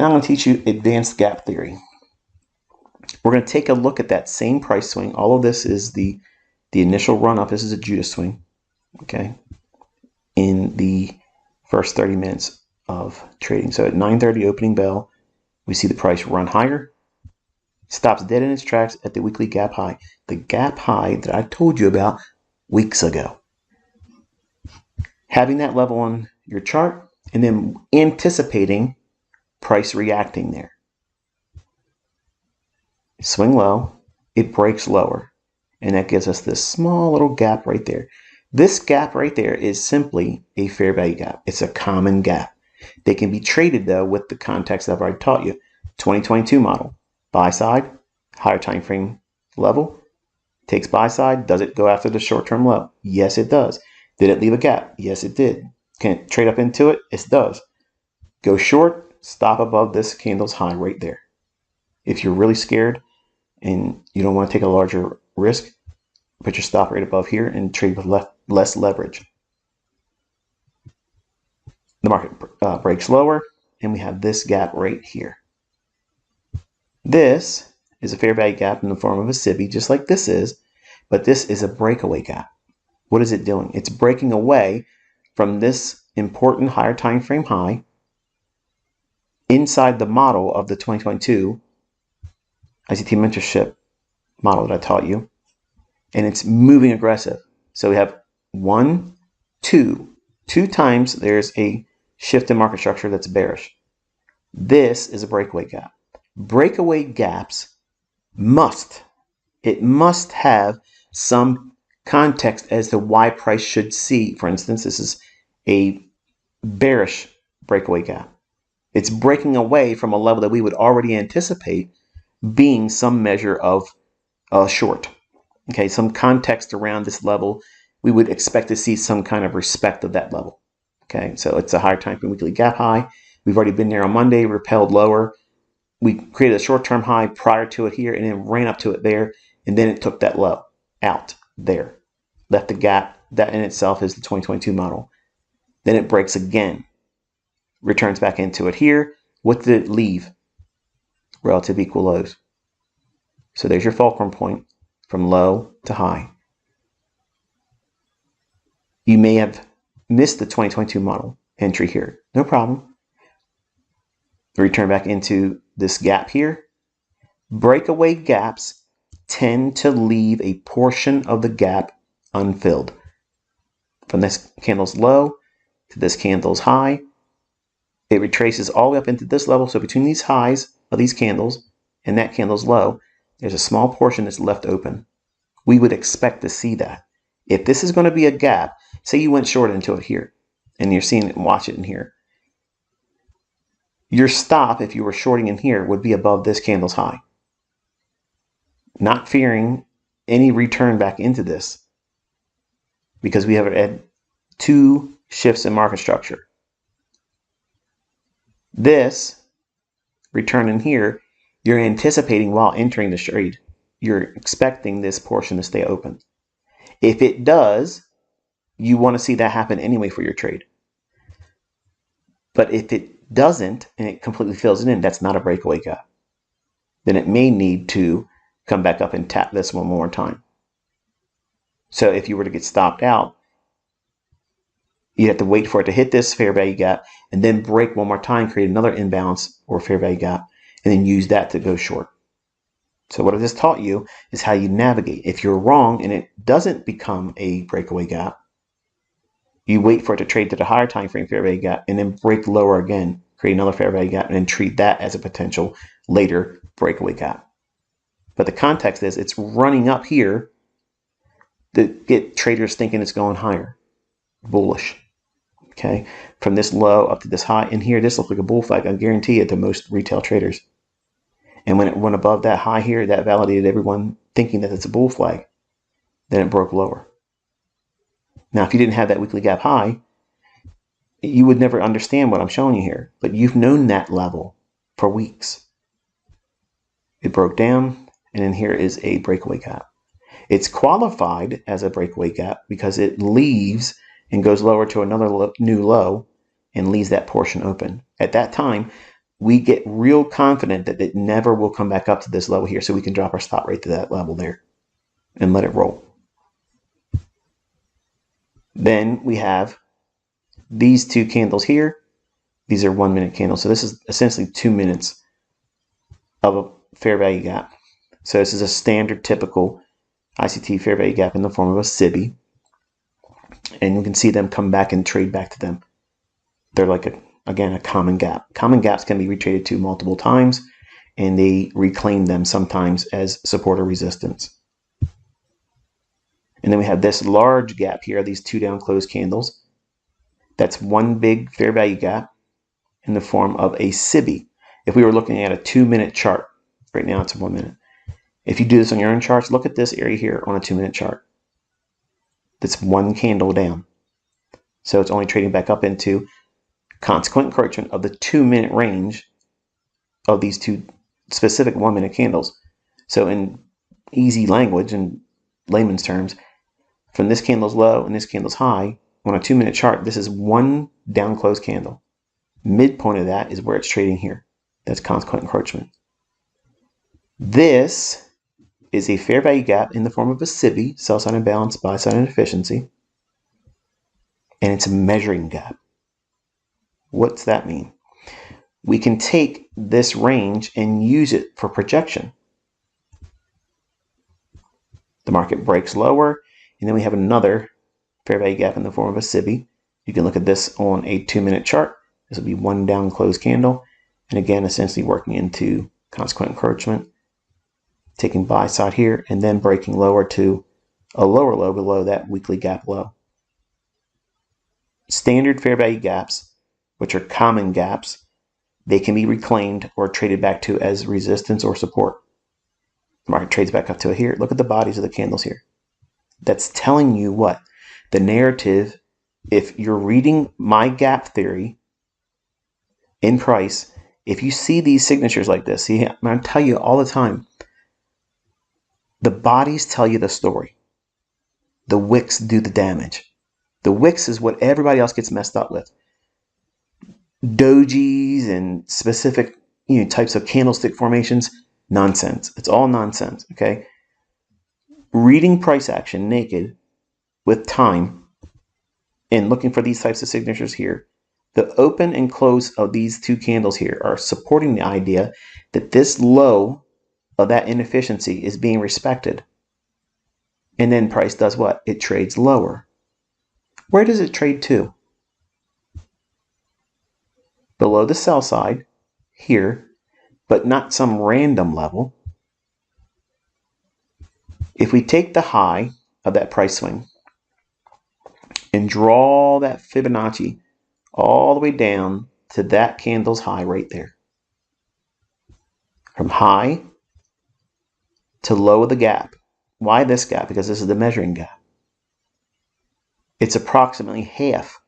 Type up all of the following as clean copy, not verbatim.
Now I'm going to teach you advanced gap theory. We're going to take a look at that same price swing. All of this is the initial run up. This is a Judas swing, okay, in the first 30 minutes of trading. So at 9:30 opening bell, we see the price run higher, stops dead in its tracks at the weekly gap high. The gap high that I told you about weeks ago. Having that level on your chart and then anticipating price reacting there. Swing low, it breaks lower, and that gives us this small little gap right there. This gap right there is simply a fair value gap. It's a common gap. They can be traded though with the context that I've already taught you. 2022 model, buy side, higher time frame level, takes buy side. Does it go after the short-term low? Yes, it does. Did it leave a gap? Yes, it did. Can it trade up into it? It does. Go short, stop above this candle's high right there. If you're really scared and you don't want to take a larger risk, put your stop rate above here and trade with less leverage. The market breaks lower, and we have this gap right here. This is a fair value gap in the form of a SIBI, just like this is, but this is a breakaway gap. What is it doing? It's breaking away from this important higher time frame high inside the model of the 2022 ICT mentorship model that I taught you, and it's moving aggressive. So we have two times there's a shift in market structure that's bearish. This is a breakaway gap. Breakaway gaps must have some context as to why price should see. For instance, this is a bearish breakaway gap. It's breaking away from a level that we would already anticipate being some measure of short. Okay, some context around this level, we would expect to see some kind of respect of that level. Okay, so it's a higher time frame weekly gap high. We've already been there on Monday, repelled lower. We created a short-term high prior to it here and then ran up to it there, and then it took that low out there. Left the gap. That in itself is the 2022 model. Then it breaks again. Returns back into it here. What did it leave? Relative equal lows. So there's your fulcrum point from low to high. You may have missed the 2022 model entry here. No problem. Return back into this gap here. Breakaway gaps tend to leave a portion of the gap unfilled. From this candle's low to this candle's high, it retraces all the way up into this level. So between these highs of these candles and that candle's low, there's a small portion that's left open. We would expect to see that. If this is going to be a gap, say you went short into it here, and you're seeing it and watch it in here. Your stop, if you were shorting in here, would be above this candle's high. Not fearing any return back into this, because we have had two shifts in market structure. This return in here, you're anticipating while entering the trade. You're expecting this portion to stay open. If it does, you want to see that happen anyway for your trade. But if it doesn't and it completely fills it in, that's not a breakaway gap. Then it may need to come back up and tap this one more time. So if you were to get stopped out, you'd have to wait for it to hit this fair value gap and then break one more time, create another imbalance or fair value gap, and then use that to go short. So what I just taught you is how you navigate. If you're wrong and it doesn't become a breakaway gap, you wait for it to trade to the higher time frame fair value gap and then break lower again, create another fair value gap, and then treat that as a potential later breakaway gap. But the context is it's running up here to get traders thinking it's going higher. Bullish. Okay, from this low up to this high, and here this looks like a bull flag. I guarantee it to most retail traders. And when it went above that high here, that validated everyone thinking that it's a bull flag. Then it broke lower. Now, if you didn't have that weekly gap high, you would never understand what I'm showing you here. But you've known that level for weeks. It broke down, and then here is a breakaway gap. It's qualified as a breakaway gap because it leaves and goes lower to another new low and leaves that portion open. At that time, we get real confident that it never will come back up to this level here. So we can drop our stop right to that level there and let it roll. Then we have these two candles here. These are 1 minute candles. So this is essentially 2 minutes of a fair value gap. So this is a standard typical ICT fair value gap in the form of a SIBI. And you can see them come back and trade back to them. They're like, again, a common gap. Common gaps can be retraded to multiple times, and they reclaim them sometimes as support or resistance. And then we have this large gap here, these two down closed candles. That's one big fair value gap in the form of a SIBI. If we were looking at a 2 minute chart, right now it's 1 minute. If you do this on your own charts, look at this area here on a 2 minute chart. That's one candle down. So it's only trading back up into consequent encroachment of the 2 minute range of these two specific 1 minute candles. So in easy language and layman's terms, from this candle's low and this candle's high, on a 2 minute chart, this is one down closed candle. Midpoint of that is where it's trading here. That's consequent encroachment. This is a fair value gap in the form of a SIBI, sell side imbalance, buy side inefficiency, and it's a measuring gap. What's that mean? We can take this range and use it for projection. The market breaks lower, and then we have another fair value gap in the form of a SIBI. You can look at this on a 2 minute chart. This will be one down closed candle, and again, essentially working into consequent encroachment, taking buy side here, and then breaking lower to a lower low below that weekly gap low. Standard fair value gaps, which are common gaps, they can be reclaimed or traded back to as resistance or support. The market trades back up to it here. Look at the bodies of the candles here. That's telling you what? The narrative, if you're reading my gap theory in price, if you see these signatures like this, see, I'm going to tell you all the time, the bodies tell you the story. The wicks do the damage. The wicks is what everybody else gets messed up with. Dojis and specific types of candlestick formations, nonsense. It's all nonsense, okay? Reading price action naked with time and looking for these types of signatures here, the open and close of these two candles here are supporting the idea that this low of that inefficiency is being respected. And then price does what? It trades lower. Where does it trade to? Below the sell side here, but not some random level. If we take the high of that price swing and draw that Fibonacci all the way down to that candle's high right there. From high to low of the gap. Why this gap? Because this is the measuring gap. It's approximately half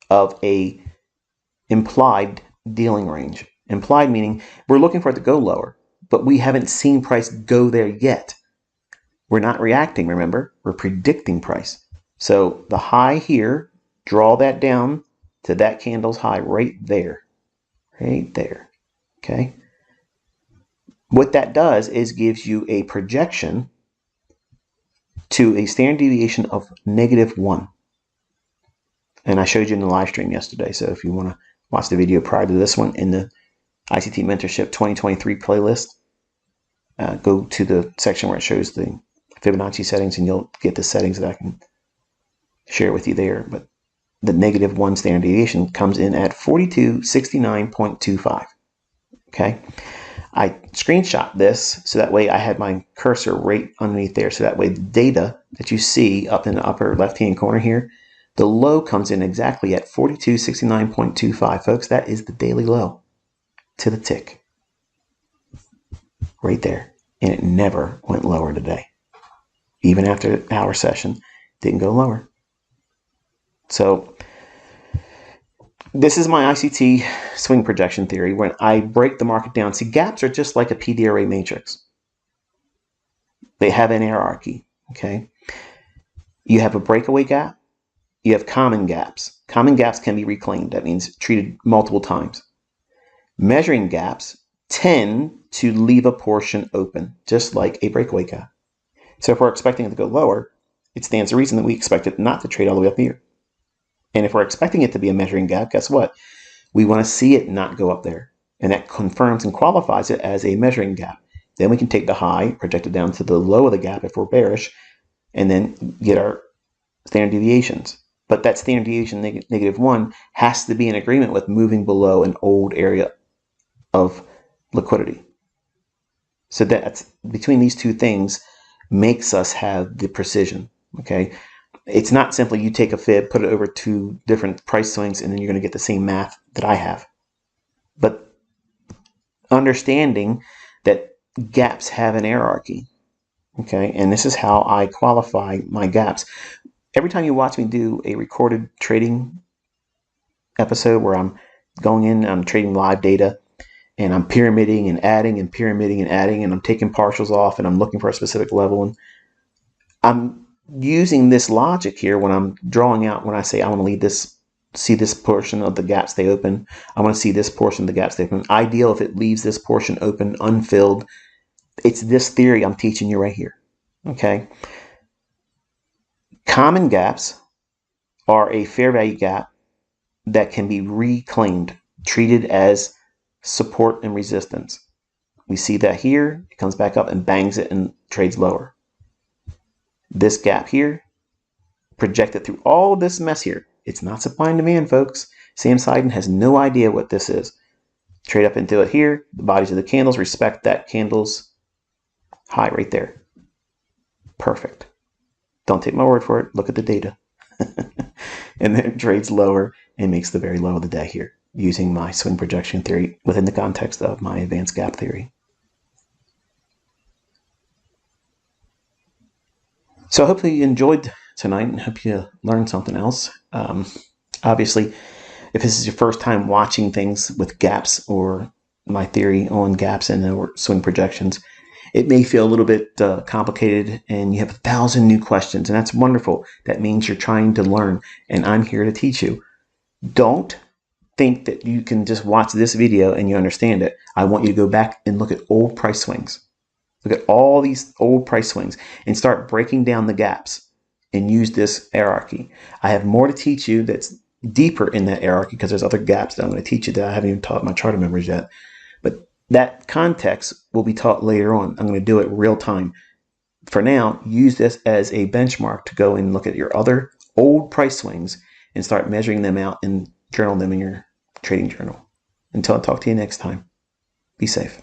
of a implied dealing range. Implied meaning we're looking for it to go lower, but we haven't seen price go there yet. We're not reacting, remember? We're predicting price. So the high here, draw that down to that candle's high right there. Right there. Okay? What that does is gives you a projection to a standard deviation of -1. And I showed you in the live stream yesterday. So if you want to watch the video prior to this one in the ICT Mentorship 2023 playlist, go to the section where it shows the Fibonacci settings and you'll get the settings that I can share with you there. But the -1 standard deviation comes in at 4269.25. Okay. I screenshot this so that way I had my cursor right underneath there. So that way the data that you see up in the upper left-hand corner here, the low comes in exactly at 4269.25. Folks, that is the daily low to the tick. Right there. And it never went lower today. Even after our session, didn't go lower. So this is my ICT swing projection theory. When I break the market down, see, gaps are just like a PDRA matrix. They have an hierarchy, okay? You have a breakaway gap. You have common gaps. Common gaps can be reclaimed. That means treated multiple times. Measuring gaps tend to leave a portion open, just like a breakaway gap. So if we're expecting it to go lower, it stands to reason that we expect it not to trade all the way up here. And if we're expecting it to be a measuring gap, guess what? We want to see it not go up there. And that confirms and qualifies it as a measuring gap. Then we can take the high, project it down to the low of the gap if we're bearish, and then get our standard deviations. But that standard deviation -1 has to be in agreement with moving below an old area of liquidity. So that's between these two things makes us have the precision. Okay, it's not simply you take a fib, put it over two different price swings, and then you're going to get the same math that I have. But understanding that gaps have an hierarchy. Okay, and this is how I qualify my gaps. Every time you watch me do a recorded trading episode where I'm going in, I'm trading live data, and I'm pyramiding and adding and pyramiding and adding, and I'm taking partials off, and I'm looking for a specific level, and I'm using this logic here when I'm drawing out, when I say I want to leave this, see this portion of the gaps they open, I want to see this portion of the gaps they open. Ideal if it leaves this portion open, unfilled. It's this theory I'm teaching you right here. Okay. Common gaps are a fair value gap that can be reclaimed, treated as support and resistance. We see that here, it comes back up and bangs it and trades lower. This gap here, projected through all this mess here. It's not supply and demand, folks. Sam Seiden has no idea what this is. Trade up into it here. The bodies of the candles respect that candle's high right there. Perfect. Don't take my word for it. Look at the data. And then it trades lower and makes the very low of the day here, using my swing projection theory within the context of my advanced gap theory. So hopefully you enjoyed tonight and hope you learned something else. Obviously, if this is your first time watching things with gaps or my theory on gaps and swing projections, it may feel a little bit complicated and you have 1,000 new questions, and that's wonderful. That means you're trying to learn, and I'm here to teach you. Don't think that you can just watch this video and you understand it. I want you to go back and look at old price swings. Look at all these old price swings and start breaking down the gaps and use this hierarchy. I have more to teach you that's deeper in that hierarchy because there's other gaps that I'm going to teach you that I haven't even taught my charter members yet. But that context will be taught later on. I'm going to do it real time. For now, use this as a benchmark to go and look at your other old price swings and start measuring them out and journal them in your trading journal. Until I talk to you next time, be safe.